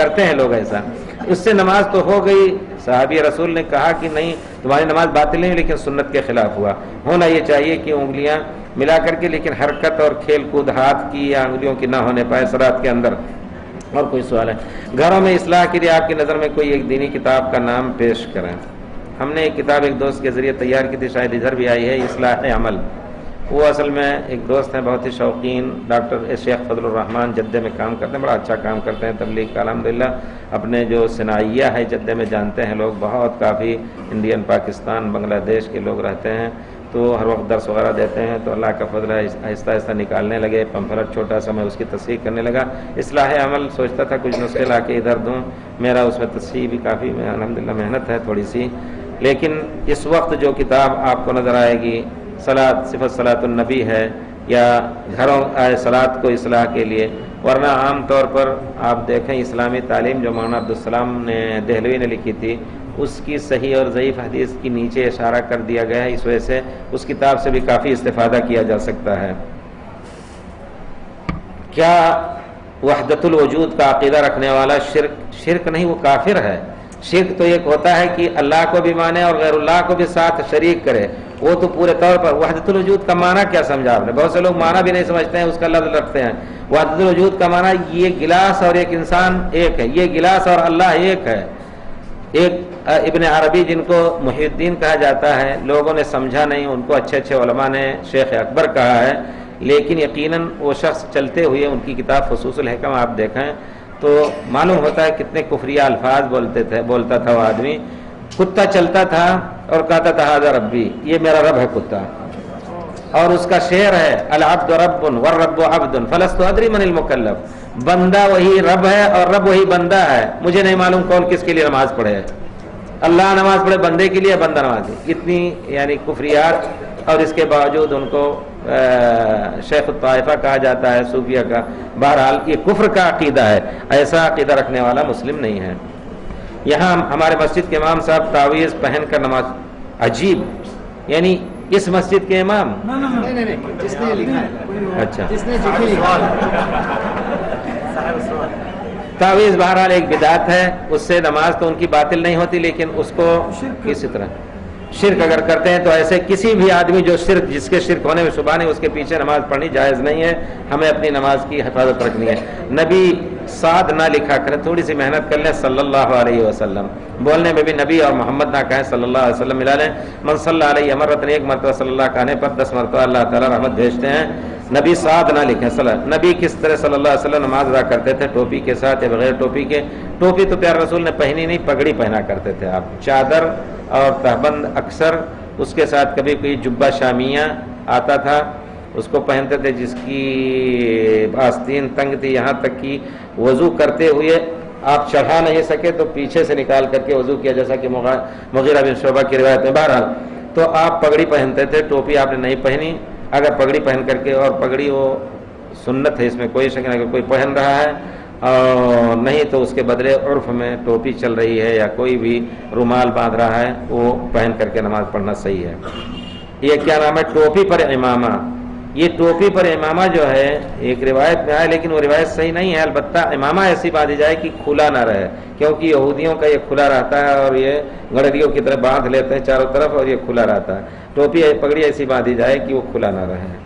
کرتے ہیں لوگ ایسا. اس سے نماز تو ہو گئی. صحابی رسول نے کہا کہ نہیں تمہاری نماز باطل نہیں لیکن سنت کے خلاف ہوا. ہونا یہ چاہیے کہ انگلیاں ملا کر کے, لیکن حرکت اور کھیل کود ہاتھ کی یا انگلیوں کی نہ ہونے پائے صلاۃ کے اندر. اور کوئی سوال ہے؟ گھروں میں اصلاح کے لیے آپ کی نظر میں کوئی ایک دینی کتاب کا نام پیش کریں. ہم نے ایک کتاب ایک دوست کے ذریعے تیار کی تھی, شاید ادھر بھی آئی ہے, اصلاح عمل. وہ اصل میں ایک دوست ہیں بہت ہی شوقین, ڈاکٹر شیخ فضل الرحمان, جدے میں کام کرتے ہیں, بڑا اچھا کام کرتے ہیں تبلیغ کا الحمدللہ. اپنے جو صنائیہ ہے جدے میں جانتے ہیں لوگ, بہت کافی انڈین, پاکستان, بنگلہ دیش کے لوگ رہتے ہیں, تو ہر وقت درس وغیرہ دیتے ہیں. تو اللہ کا فضل ہے آہستہ آہستہ نکالنے لگے. پمفلٹ چھوٹا سا میں اس کی تصحیح کرنے لگا. اصلاح عمل سوچتا تھا کچھ نسخے لا کے ادھر دوں, میرا اس میں تصحیح بھی کافی الحمدللہ محنت ہے تھوڑی سی. لیکن اس وقت جو کتاب آپ کو نظر آئے گی صفت صلاۃ النبی ہے, یا گھروں صلاۃ کو اصلاح کے لیے. ورنہ عام طور پر آپ دیکھیں اسلامی تعلیم جو مولانا عبدالسلام نے دہلوی نے لکھی تھی, اس کی صحیح اور ضعیف حدیث کی نیچے اشارہ کر دیا گیا ہے. اس وجہ سے اس کتاب سے بھی کافی استفادہ کیا جا سکتا ہے. کیا وحدت الوجود کا عقیدہ رکھنے والا شرک نہیں, وہ کافر ہے. شرک تو ایک ہوتا ہے کہ اللہ کو بھی مانے اور غیر اللہ کو بھی ساتھ شریک کرے, وہ تو پورے طور پر. وحدت الوجود کا معنی کیا سمجھا آپ نے؟ بہت سے لوگ معنی بھی نہیں سمجھتے ہیں, اس کا لفظ رکھتے ہیں. وحدت الوجود کا معنی یہ گلاس اور ایک انسان ایک ہے, یہ گلاس اور اللہ ایک ہے. ایک ابن عربی جن کو محی الدین کہا جاتا ہے, لوگوں نے سمجھا نہیں, ان کو اچھے اچھے علماء نے شیخ اکبر کہا ہے, لیکن یقیناً وہ شخص چلتے ہوئے ان کی کتاب فصوص الحکم آپ دیکھیں تو معلوم ہوتا ہے کتنے کفریہ الفاظ بولتا تھا وہ آدمی. کتا چلتا تھا اور کہتا تھا ھذا ربی, یہ میرا رب ہے کتا. اور اس کا شعر ہے العبد رب والرب عبد فلست ادری من المکلف, بندہ وہی رب ہے اور رب وہی بندہ ہے, مجھے نہیں معلوم کون کس کے لیے نماز پڑھے. اللہ نماز پڑھے بندے کے لیے, بندہ نماز. اتنی یعنی کفریات, اور اس کے باوجود ان کو شیخ الطائفہ کہا جاتا ہے, صوفیہ کا. بہرحال یہ کفر کا عقیدہ ہے, ایسا عقیدہ رکھنے والا مسلم نہیں ہے. یہاں ہمارے مسجد کے امام صاحب تعویذ پہن کر نماز, عجیب, یعنی اس مسجد کے امام جس نے لکھا ہے, اچھا جس نے لکھا تعویذ بہرحال ایک بدعت ہے, اس سے نماز تو ان کی باطل نہیں ہوتی, لیکن اس کو کسی طرح شرک اگر کرتے ہیں تو ایسے کسی بھی آدمی جو جس کے شرک ہونے میں شبہ نہیں, اس کے پیچھے نماز پڑھنی جائز نہیں ہے. ہمیں اپنی نماز کی حفاظت رکھنی ہے. نبی سعد نہ لکھا کریں, تھوڑی سی محنت کر لیں. صلی اللہ علیہ وسلم بولنے میں بھی نبی اور محمد نہ کہیں, صلی اللہ علیہ وسلم ملا لیں. من صلی علیہ مرتن, ایک مرتبہ صلی اللہ کہنے پر 10 مرتبہ اللہ تعالیٰ رحمت بھیجتے ہیں. نبی سعد نہ لکھیں. نبی کس طرح صلی اللہ علیہ وسلم نماز ادا کرتے تھے, ٹوپی کے ساتھ یا بغیر ٹوپی کے؟ ٹوپی تو پیارے رسول نے پہنی نہیں, پگڑی پہنا کرتے تھے آپ. چادر اور تہبند اکثر, اس کے ساتھ کبھی کوئی جبہ شامیہ آتا تھا, اس کو پہنتے تھے, جس کی آستین تنگ تھی, یہاں تک کہ وضو کرتے ہوئے آپ چڑھا نہیں سکے تو پیچھے سے نکال کر کے وضو کیا, جیسا کہ مغیرہ بن شعبہ کی روایت میں. بہرحال تو آپ پگڑی پہنتے تھے, ٹوپی آپ نے نہیں پہنی. اگر پگڑی پہن کر کے, اور پگڑی وہ سنت ہے, اس میں کوئی شک نہیں, اگر کوئی پہن رہا ہے اور نہیں تو اس کے بدلے عرف میں ٹوپی چل رہی ہے یا کوئی بھی رومال باندھ رہا ہے, وہ پہن کر کے نماز پڑھنا صحیح ہے. یہ کیا نام ہے, ٹوپی پر امامہ. یہ ٹوپی پر امامہ جو ہے ایک روایت میں آئے, لیکن وہ روایت صحیح نہیں ہے. البتہ امامہ ایسی باندھی جائے کہ کھلا نہ رہے, کیونکہ یہودیوں کا یہ کھلا رہتا ہے اور یہ گڑھڑیوں کی طرح باندھ لیتے ہیں چاروں طرف, اور یہ کھلا رہتا ہے. ٹوپی پگڑی ایسی باندھی جائے کہ وہ کھلا نہ رہے.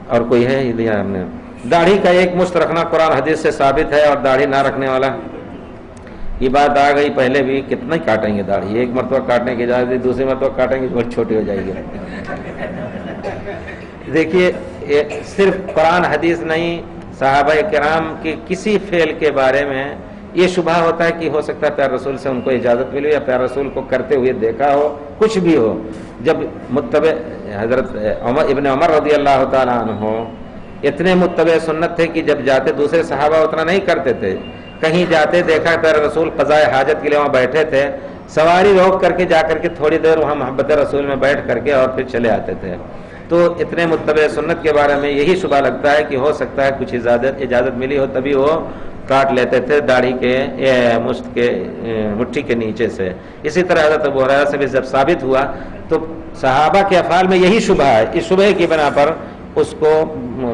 اور کوئی ہے یہ ہم نے. داڑھی کا ایک مشت رکھنا قرآن حدیث سے ثابت ہے, اور داڑھی نہ رکھنے والا, یہ بات آ گئی. پہلے بھی کتنا کاٹیں گے داڑھی, ایک مرتبہ کاٹنے کی اجازت دی, دوسری مرتبہ کاٹیں گے بہت چھوٹی ہو جائے گی. دیکھیے صرف قرآن حدیث نہیں, صحابہ کرام کے کسی فعل کے بارے میں یہ شبہ ہوتا ہے کہ ہو سکتا ہے پیارے رسول سے ان کو اجازت ملی یا پیارے رسول کو کرتے ہوئے دیکھا ہو, کچھ بھی ہو. جب متبع حضرت ابن عمر رضی اللہ تعالیٰ عنہ اتنے متبع سنت تھے کہ جب جاتے دوسرے صحابہ اتنا نہیں کرتے تھے, کہیں جاتے دیکھا پیارے رسول قضاء حاجت کے لیے وہاں بیٹھے تھے, سواری روک کر کے جا کر کے تھوڑی دیر وہاں محبت رسول میں بیٹھ کر کے اور پھر چلے آتے تھے. تو اتنے متبع سنت کے بارے میں یہی شبہ لگتا ہے کہ ہو سکتا ہے کچھ اجازت ملی ہو, تبھی وہ کاٹ لیتے تھے داڑھی کے مشت کے مٹھی کے نیچے سے. اسی طرح حضرت ابو ہریرہ سے بھی جب ثابت ہوا تو صحابہ کے افعال میں یہی شبہ ہے, اس شبہ کی بنا پر اس کو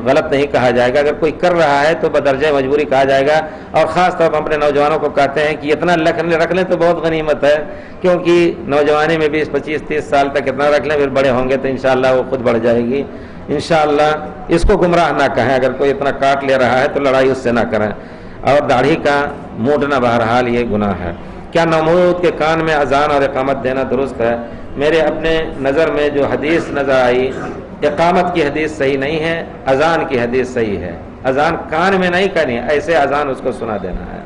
غلط نہیں کہا جائے گا. اگر کوئی کر رہا ہے تو بدرجہ مجبوری کہا جائے گا. اور خاص طور پر اپنے نوجوانوں کو کہتے ہیں کہ اتنا رکھ لیں تو بہت غنیمت ہے, کیونکہ نوجوانی میں 20 25 30 سال تک اتنا رکھ لیں, پھر بڑے ہوں گے تو انشاءاللہ وہ خود بڑھ جائے گی انشاءاللہ. اس کو گمراہ نہ کہیں, اگر کوئی اتنا کاٹ لے رہا ہے تو لڑائی اس سے نہ کریں. اور داڑھی کا مونڈنا بہرحال یہ گناہ ہے. کیا نمرود کے کان میں اذان اور اقامت دینا درست ہے؟ میرے اپنے نظر میں جو حدیث نظر آئی, اقامت کی حدیث صحیح نہیں ہے, اذان کی حدیث صحیح ہے. اذان کان میں نہیں کرنی, ایسے اذان اس کو سنا دینا ہے.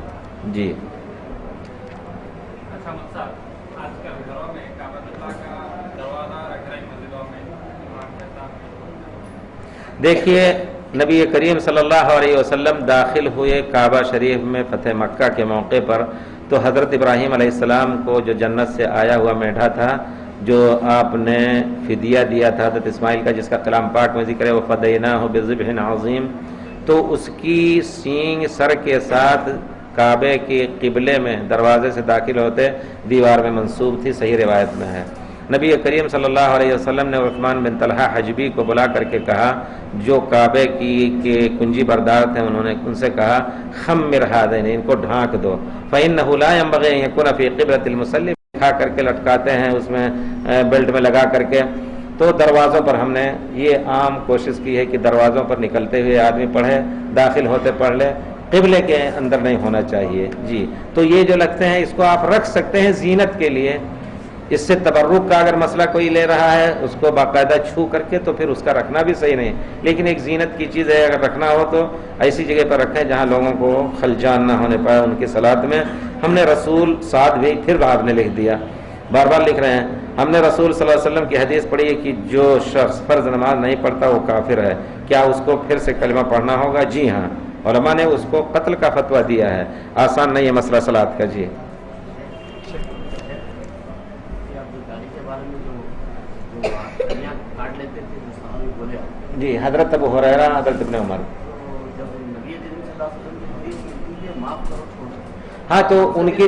جی دیکھیے, نبی کریم صلی اللہ علیہ وسلم داخل ہوئے کعبہ شریف میں فتح مکہ کے موقع پر, تو حضرت ابراہیم علیہ السلام کو جو جنت سے آیا ہوا میڈھا تھا, جو آپ نے فدیہ دیا تھا حضرت اسماعیل کا, جس کا کلام پاک میں ذکر ہے وَفَدَيْنَاهُ بِذِبْحٍ عَظِيمٍ, تو اس کی سینگ سر کے ساتھ کعبے کے قبلے میں دروازے سے داخل ہوتے دیوار میں منصوب تھی, صحیح روایت میں ہے. نبی کریم صلی اللہ علیہ وسلم نے عثمان بن طلحہ حجبی کو بلا کر کے کہا, جو کعبے کی کنجی بردار تھے, انہوں نے ان سے کہا خمر ہذین, ان کو ڈھانک دو, فإنه لا ينبغي أن يكون في قبلة المصلي, کھا کر کے لٹکاتے ہیں اس میں بیلٹ میں لگا کر کے. تو دروازوں پر ہم نے یہ عام کوشش کی ہے کہ دروازوں پر نکلتے ہوئے آدمی پڑھے, داخل ہوتے پڑھ لے, قبلے کے اندر نہیں ہونا چاہیے. جی تو یہ جو لگتے ہیں اس کو آپ رکھ سکتے ہیں زینت کے لیے. اس سے تبرک کا اگر مسئلہ کوئی لے رہا ہے, اس کو باقاعدہ چھو کر کے, تو پھر اس کا رکھنا بھی صحیح نہیں. لیکن ایک زینت کی چیز ہے, اگر رکھنا ہو تو ایسی جگہ پر رکھیں جہاں لوگوں کو خلجان نہ ہونے پائے ان کی صلاۃ میں. ہم نے رسول ساتھ بھی, پھر آپ نے لکھ دیا, بار بار لکھ رہے ہیں, ہم نے رسول صلی اللہ علیہ وسلم کی حدیث پڑھی ہے کہ جو شخص فرض نماز نہیں پڑھتا وہ کافر ہے. کیا اس کو پھر سے کلمہ پڑھنا ہوگا؟ جی ہاں, علماء نے اس کو قتل کا فتویٰ دیا ہے. آسان نہیں ہے مسئلہ صلاۃ کا. جی جی حضرت ابو ہریرہ, حضرت ابن عمر. ہاں تو ان کی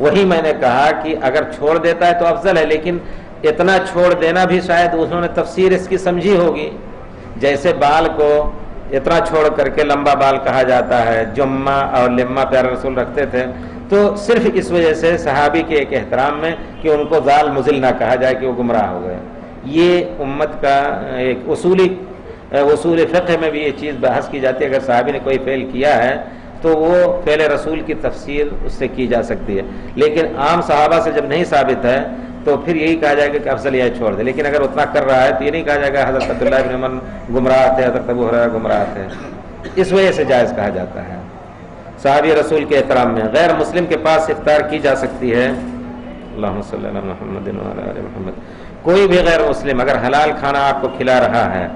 وہی میں نے کہا کہ اگر چھوڑ دیتا ہے تو افضل ہے, لیکن اتنا چھوڑ دینا بھی شاید انہوں نے تفسیر اس کی سمجھی ہوگی. جیسے بال کو اتنا چھوڑ کر کے لمبا بال کہا جاتا ہے, جمہ اور لمہ پیارے رسول رکھتے تھے, تو صرف اس وجہ سے صحابی کے ایک احترام میں کہ ان کو ذال مزل نہ کہا جائے کہ وہ گمراہ ہو گئے. یہ امت کا ایک اصول فقہ میں بھی یہ چیز بحث کی جاتی ہے. اگر صحابی نے کوئی فعل کیا ہے تو وہ فعل رسول کی تفسیر اس سے کی جا سکتی ہے, لیکن عام صحابہ سے جب نہیں ثابت ہے تو پھر یہی کہا جائے گا کہ افضل یہ چھوڑ دے. لیکن اگر اتنا کر رہا ہے تو یہ نہیں کہا جائے گا حضرت عبداللہ بن عمر گمراہ تھے, حضرت ابو ہریرہ گمراہ تھے. اس وجہ سے جائز کہا جاتا ہے. صحابی رسول کے احترام میں غیر مسلم کے پاس افطار کی جا سکتی ہے. اللہم صلی علی محمد وعلی آل محمد. کوئی بھی غیر مسلم اگر حلال کھانا آپ کو کھلا رہا ہے,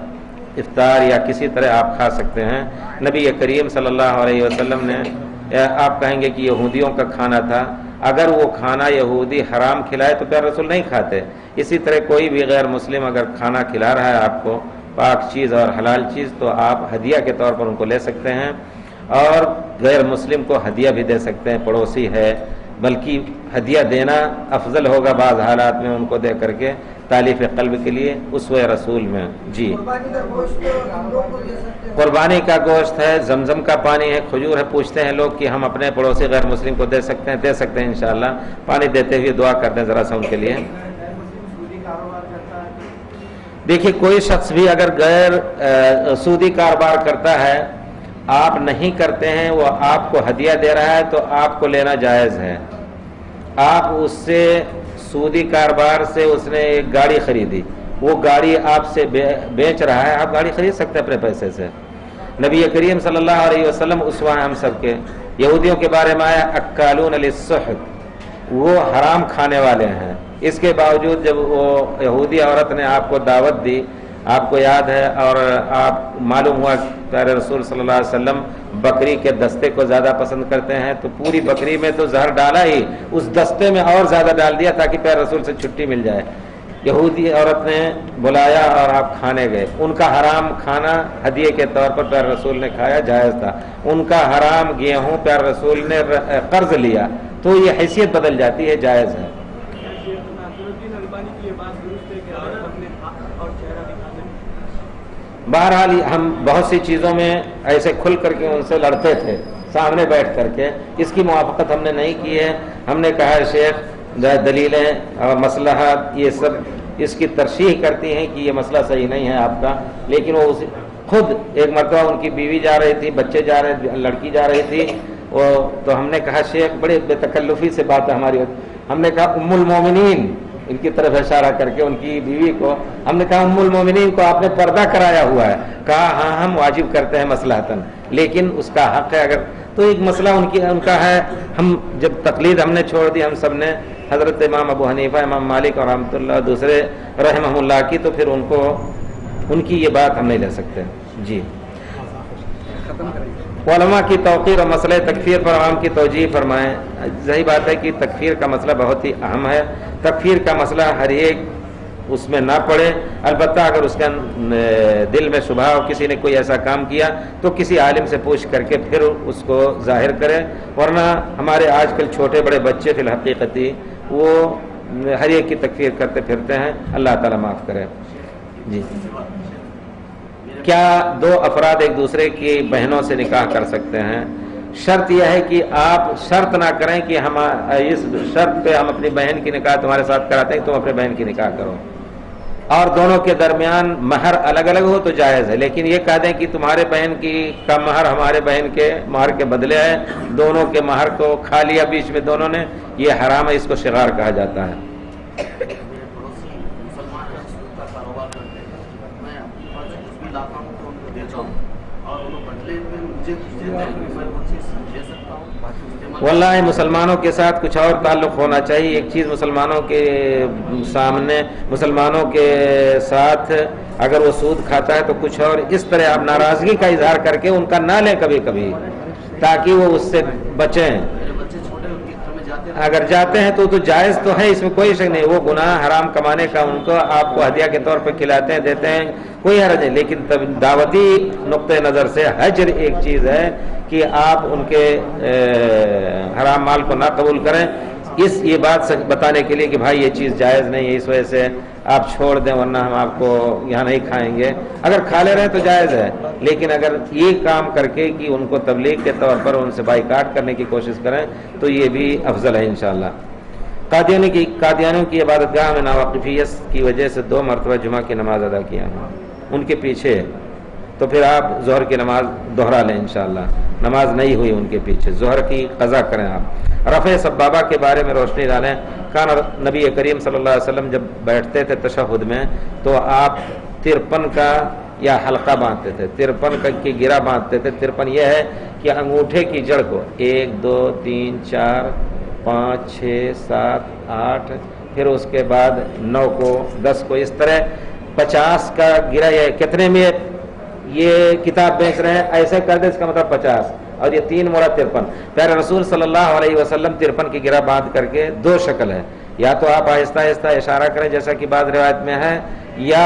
افطار یا کسی طرح آپ کھا سکتے ہیں. نبی کریم صلی اللہ علیہ وسلم نے, آپ کہیں گے کہ یہودیوں کا کھانا تھا, اگر وہ کھانا یہودی حرام کھلائے تو پیارے رسول نہیں کھاتے. اسی طرح کوئی بھی غیر مسلم اگر کھانا کھلا رہا ہے آپ کو, پاک چیز اور حلال چیز, تو آپ ہدیہ کے طور پر ان کو لے سکتے ہیں, اور غیر مسلم کو ہدیہ بھی دے سکتے ہیں. پڑوسی ہے, بلکہ ہدیہ دینا افضل ہوگا بعض حالات میں ان کو دے کر کے, تالیف قلب کے لیے, اسوہ رسول میں. جی قربانی کا گوشت ہے, زمزم کا پانی ہے, کھجور ہے. پوچھتے ہیں لوگ کہ ہم اپنے پڑوسی غیر مسلم کو دے سکتے ہیں؟ دے سکتے ہیں انشاءاللہ. پانی دیتے ہوئے دعا کر دیں ذرا سا ان کے لیے. دیکھیے کوئی شخص بھی اگر غیر سودی کاروبار کرتا ہے, آپ نہیں کرتے ہیں, وہ آپ کو ہدیہ دے رہا ہے, تو آپ کو لینا جائز ہے. آپ اس سے سودی کاروبار سے اس نے ایک گاڑی خریدی, وہ گاڑی آپ سے بیچ رہا ہے, آپ گاڑی خرید سکتے ہیں اپنے پیسے سے. نبی کریم صلی اللہ علیہ وسلم اسوہ ہم سب کے. یہودیوں کے بارے میں آیا اکالون للسحت, وہ حرام کھانے والے ہیں. اس کے باوجود جب وہ یہودی عورت نے آپ کو دعوت دی, آپ کو یاد ہے, اور آپ معلوم ہوا پیارے رسول صلی اللہ علیہ وسلم بکری کے دستے کو زیادہ پسند کرتے ہیں, تو پوری بکری میں تو زہر ڈالا ہی, اس دستے میں اور زیادہ ڈال دیا تاکہ پیارے رسول سے چھٹی مل جائے. یہودی عورت نے بلایا اور آپ کھانے گئے. ان کا حرام کھانا ہدیے کے طور پر پیارے رسول نے کھایا, جائز تھا. ان کا حرام گیہوں پیارے رسول نے قرض لیا, تو یہ حیثیت بدل جاتی ہے, جائز ہے. بہرحال ہم بہت سی چیزوں میں ایسے کھل کر کے ان سے لڑتے تھے سامنے بیٹھ کر کے، اس کی موافقت ہم نے نہیں کی ہے. ہم نے کہا ہے شیخ دلیلیں اور مسلحات یہ سب اس کی ترشیح کرتی ہیں کہ یہ مسئلہ صحیح نہیں ہے آپ کا، لیکن وہ خود ایک مرتبہ ان کی بیوی جا رہی تھی، بچے جا رہے تھے، لڑکی جا رہی تھی، تو ہم نے کہا شیخ بڑے بے تکلفی سے بات ہے ہماری، ہم نے کہا ام المومنین، ان کی طرف اشارہ کر کے ان کی بیوی کو ہم نے کہا ام المومنین کو آپ نے پردہ کرایا ہوا ہے. کہا ہاں ہم واجب کرتے ہیں مصلحتاً، لیکن اس کا حق ہے. اگر تو ایک مسئلہ ان کا ہے، ہم جب تقلید ہم نے چھوڑ دی ہم سب نے حضرت امام ابو حنیفہ، امام مالک اور رحمۃ اللہ دوسرے رحمہ اللہ کی، تو پھر ان کی یہ بات ہم نہیں لے سکتے. جی علماء کی توقیر اور مسئلہ تکفیر پر عوام کی توجیہ فرمائیں. صحیح بات ہے کہ تکفیر کا مسئلہ بہت ہی اہم ہے. تکفیر کا مسئلہ ہر ایک اس میں نہ پڑے، البتہ اگر اس کا دل میں شبہ ہو کسی نے کوئی ایسا کام کیا تو کسی عالم سے پوچھ کر کے پھر اس کو ظاہر کرے، ورنہ ہمارے آج کل چھوٹے بڑے بچے فی الحقیقتی وہ ہر ایک کی تکفیر کرتے پھرتے ہیں. اللہ تعالیٰ معاف کرے. جی کیا دو افراد ایک دوسرے کی بہنوں سے نکاح کر سکتے ہیں؟ شرط یہ ہے کہ آپ شرط نہ کریں کہ ہم اس شرط پہ ہم اپنی بہن کی نکاح تمہارے ساتھ کراتے ہیں کہ تم اپنے بہن کی نکاح کرو، اور دونوں کے درمیان مہر الگ الگ ہو تو جائز ہے. لیکن یہ کہہ دیں کہ تمہارے بہن کا مہر ہمارے بہن کے مہر کے بدلے ہے، دونوں کے مہر کو کھا لیا بیچ میں دونوں نے، یہ حرام ہے، اس کو شغار کہا جاتا ہے. واللہ مسلمانوں کے ساتھ کچھ اور تعلق ہونا چاہیے. ایک چیز مسلمانوں کے سامنے، مسلمانوں کے ساتھ اگر وہ سود کھاتا ہے تو کچھ اور، اس طرح آپ ناراضگی کا اظہار کر کے ان کا نہ لیں کبھی کبھی تاکہ وہ اس سے بچیں. اگر جاتے ہیں تو جائز تو ہے، اس میں کوئی شک نہیں، وہ گناہ حرام کمانے کا ان کو آپ کو ہدیہ کے طور پہ کھلاتے ہیں دیتے ہیں کوئی حرج نہیں. لیکن دعوتی نقطۂ نظر سے حجر ایک چیز ہے کہ آپ ان کے حرام مال کو نہ قبول کریں، یہ بات بتانے کے لیے کہ بھائی یہ چیز جائز نہیں ہے، اس وجہ سے آپ چھوڑ دیں ورنہ ہم آپ کو یہاں نہیں کھائیں گے. اگر کھا لے رہے ہیں تو جائز ہے، لیکن اگر یہ کام کر کے کہ ان کو تبلیغ کے طور پر ان سے بائیکاٹ کرنے کی کوشش کریں تو یہ بھی افضل ہے انشاءاللہ. قادیانیوں کی عبادت گاہ میں ناواقفیت کی وجہ سے 2 مرتبہ جمعہ کی نماز ادا کیا ہے ان کے پیچھے، تو پھر آپ ظہر کی نماز دوہرا لیں انشاءاللہ. نماز نہیں ہوئی ان کے پیچھے، ظہر کی قضا کریں آپ. رفع سبابہ کے بارے میں روشنی ڈالیں. نبی کریم صلی اللہ علیہ وسلم جب بیٹھتے تھے تشہد میں تو آپ 53 کا یا حلقہ باندھتے تھے، 53 کا کی گرہ باندھتے تھے. 53 یہ ہے کہ انگوٹھے کی جڑ کو 1 2 3 4 5 6 7 8 پھر اس کے بعد 9 کو 10 کو، اس طرح 50 کا گرہ. یہ کتنے میں یہ کتاب بیچ رہے ہیں ایسے کر دے، اس کا مطلب 50 اور یہ 3 مراد 53. پیارے رسول صلی اللہ علیہ وسلم 53 کی گرہ باندھ کر کے 2 شکل ہے، یا تو آپ آہستہ آہستہ اشارہ کریں جیسا کہ بعض روایت میں ہے، یا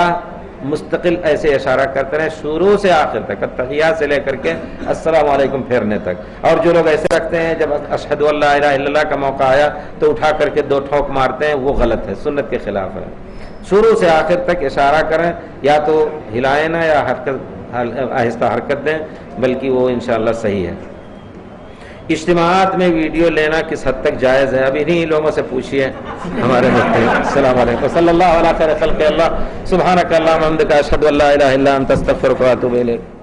مستقل ایسے اشارہ کرتے رہیں شروع سے آخر تک، تحیات سے لے کر کے السلام علیکم پھیرنے تک. اور جو لوگ ایسے رکھتے ہیں جب اشہد ان لا الہ الا اللہ کا موقع آیا تو اٹھا کر کے 2 ٹھوک مارتے ہیں، وہ غلط ہے، سنت کے خلاف ہے. شروع سے آخر تک اشارہ کریں، یا تو ہلائیں نہ یا آہستہ حرکت دیں، بلکہ وہ انشاءاللہ صحیح ہے. اجتماعات میں ویڈیو لینا کس حد تک جائز ہے؟ اب انہی لوگوں سے پوچھئے ہمارے مفتی. السلام علیکم. صلی اللہ علیہ خیر خلق اللہ. سبحانک اللہم وبحمدک اشہد ان لا الہ الا انت استغفرک واتوب الیک.